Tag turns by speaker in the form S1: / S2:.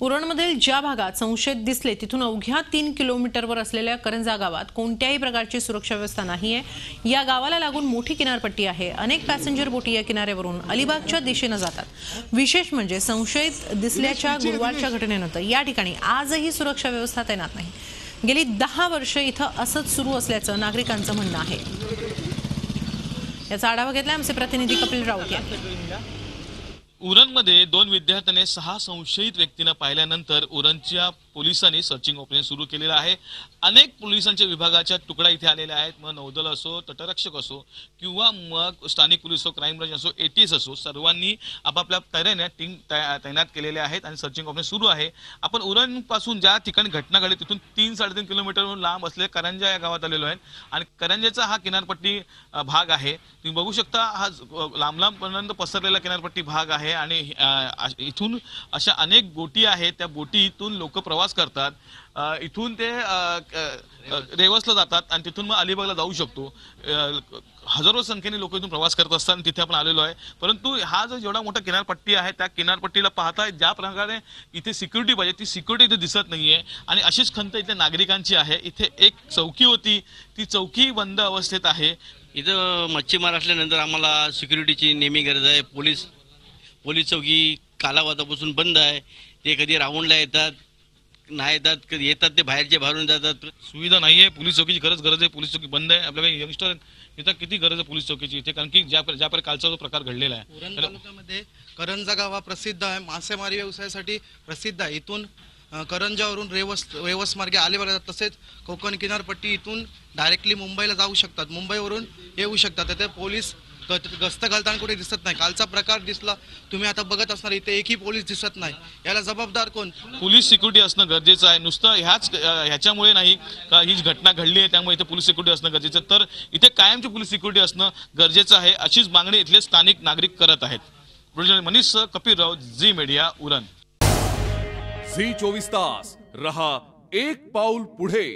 S1: उरणमधील ज्या भागात संशयित दिसले तिथून अवघ्या 3 किलोमीटरवर असलेल्या करंजा गावात कोणत्याही प्रकारची सुरक्षा व्यवस्था नाहीये। या गावाला लागून मोठी किनारपट्टी आहे। अनेक पॅसेंजर बोटी या किनाऱ्यावरून अलिबागच्या दिशेने जातात। विशेष म्हणजे संशयित दिसल्याच्या गुरुवारच्या घटनेनंतर या ठिकाणी आजही सुरक्षा व्यवस्था तैनात नाही। गेली 10 वर्ष इथं असंच सुरू असल्याचं नागरिकांचं म्हणणं आहे। याचा आढावा घेतला आमचे प्रतिनिधी कपिल राऊत यांनी।
S2: उरणमध्ये 2 विद्यार्थ्यांनी 6 संशयित व्यक्तींना पाहिल्यानंतर उरणच्या पोलिसांनी सर्चिंग ऑपरेशन सुरू केलेलं आहे। अनेक पोलिसांच्या विभागाच्या तुकडा इथे आलेले आहेत। मग नौदल असो, तटरक्षक असो किंवा मग स्थानिक पोलीस असो, क्राईम ब्रांच असो, एटीएस असो, सर्वांनी आपापल्या तऱ्हेने टीम तैनात केलेले आहेत आणि सर्चिंग ऑपरेशन सुरू आहे। आपण उरण पासून ज्या ठिकाणी घटना घडली तिथून 3-3.5 किलोमीटरहून लांब असलेल्या करंजा या गावात आलेलो आहे आणि करंजाचा हा किनारपट्टी भाग आहे। तुम्ही बघू शकता हा लांब पसरलेला किनारपट्टी भाग आहे आणि इथून अशा अनेक बोटी आहेत। त्या बोटीतून लोक प्रवास करतात। इथून ते रेवसला जातात आणि तिथून मग अलिबागला जाऊ शकतो। हजारो संख्येने लोक इथून प्रवास करत असतात। तिथे आपण आलेलो आहे, परंतु हा जो जेवढा मोठा किनारपट्टी आहे त्या किनारपट्टीला पाहता ज्या प्रकारे इथे सिक्युरिटी पाहिजे ती सिक्युरिटी इथे दिसत नाहीये आणि अशीच खंत इथे नागरिकांची आहे। इथे एक चौकी होती, ती चौकी बंद अवस्थेत आहे।
S3: इथं मच्छीमार असल्यानंतर आम्हाला सिक्युरिटीची नेहमी गरज आहे। पोलीस चौकी कालावधीपासून बंद आहे। ते कधी राऊंडला येतात, नाही येतात, कधी येतात ते बाहेरून जातात।
S2: सुविधा नाहीये, पोलीस चौकीची गरज आहे। पोलीस चौकी बंद आहे। आपल्या काही यंगस्टर इथं किती गरज आहे पोलीस चौकीची इथे, कारण की ज्या प्रकारे कालचा जो प्रकार घडलेला आहे।
S4: उरण तालुक्यामध्ये करंजा गाव प्रसिद्ध आहे, मासेमारी व्यवसायासाठी प्रसिद्ध आहे। इथून करंजावरून रेवस मार्गे अलिबाग जातात, तसेच कोकण किनारपट्टी इथून डायरेक्टली मुंबईला जाऊ शकतात, मुंबईवरून येऊ शकतात। तिथे पोलीस गस्त घालताना कुठे दिसत नाही। कालचा प्रकार दिसला, तुम्ही आता बघत असणार, इथे एकही पोलीस दिसत नाही। याला जबाबदार कोण?
S2: पोलीस सिक्युरिटी असणं गरजेचं आहे। नुसतं ह्याच्यामुळे नाही का ही घटना घडली आहे त्यामुळे इथे पोलीस सिक्युरिटी असणं गरजेचं, तर इथे कायमची पोलीस सिक्युरिटी असणं गरजेचं आहे। अशीच मागणी इथले स्थानिक नागरिक करत आहेत। मनीष कपिल राऊत, झी मीडिया, उरण।
S5: झी 24 तास रहा एक पाऊल पुढे।